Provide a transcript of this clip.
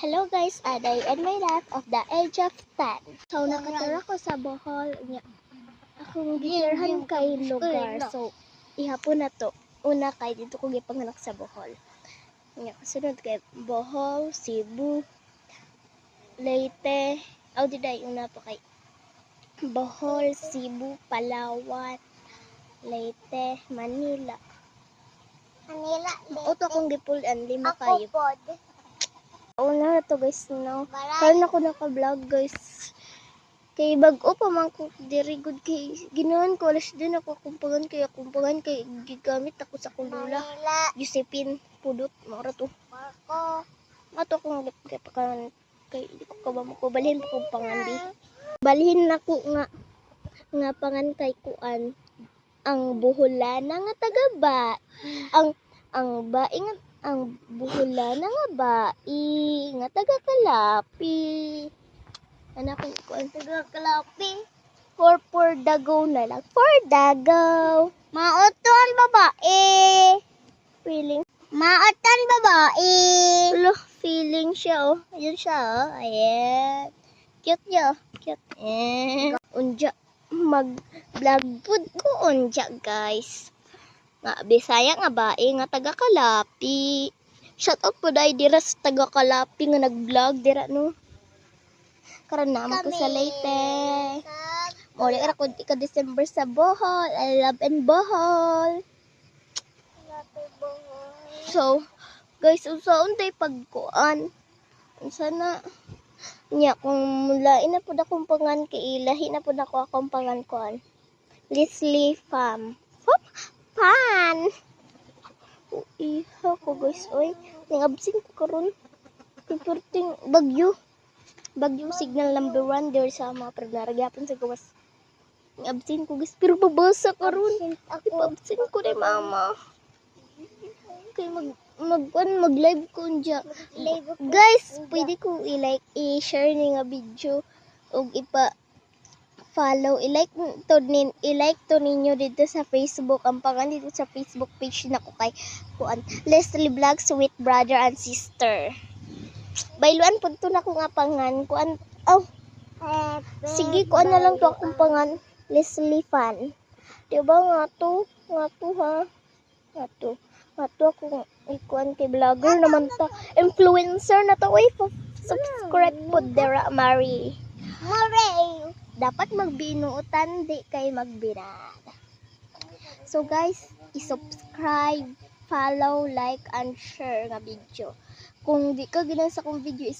Hello guys, Aday and my life of the age of 10. So nakatira ko sa Bohol. Akong gitirhan kay lugar. So ihapon na to. Una kay dito ko gipanganak sa Bohol. Kasunod kay Bohol, Cebu, Leyte. Diday una pa kay Bohol, Cebu, Palawan, Leyte, Manila. Leyte. Oto kong gipulan 5 kayo. Una na to guys, no? Karon ako naka-vlog guys. Kay bag-o pa man ko diri good kay ginawan ko alas din ako kumpangan kay gigamit ako sa kulula. Josephine Pudot mara to. Marco. Ato kong kay pakanan kay di ko kabamo ko balhin ko pangandi. Balhin nako nga pangan kay kuan ang buholana nga taga-ba. Ang baing ang buholana nga bai nga taga-Kalapi. Anak ko kuan taga-Kalapi. For Dagaw na lang. For Dagaw. Maoton babae. Feeling. Maoton babae. Feeling siya oh. Ayun siya oh. Ayan. Cute niya oh. Cute. Unja mag-vlog food ko unja guys. Nga Bisaya nga bae nga taga-Kalapi. Shout out po dai dira sa taga-Kalapi nga nag-vlog dira no. Karon naman ko sa Leyte. Muli ra ko ika December sa Bohol. I love and Bohol. So, guys, unsaon tay pagkuan? Unsa na nya kung lain na pud akong pangan kay ilahi na pud ako akong pangan kuan. Leslie Farm. Pan. Iha ko guys, oy. Ning absent ko karon. Perting bagyo. Bagyo signal number 1 there sa mga pregnaragapon sa gawas. Ning absent ko guys, pero babasa karon. Absent ko ni mama. Kay mag-live ko unja. Guys, pwede ko i-share ni nga video ug follow, i-like to ninyo dito sa Facebook. Ang pangan dito sa Facebook page na ko kay kuan Leslie Vlogs with brother and sister. Bayluan pud to na ko nga pangan kuan. Sige kuan na lang to akong pangan Leslie Fan. Diba nga to ha. Nga to akong ikuan kay vlogger naman ta. Influencer na to oy. Subscribe pud dera Mari. Dapat magbinuutan, di kay magbinad. So guys, i-subscribe, follow, like, and share nga video. Kung di ka ginan sa kong video,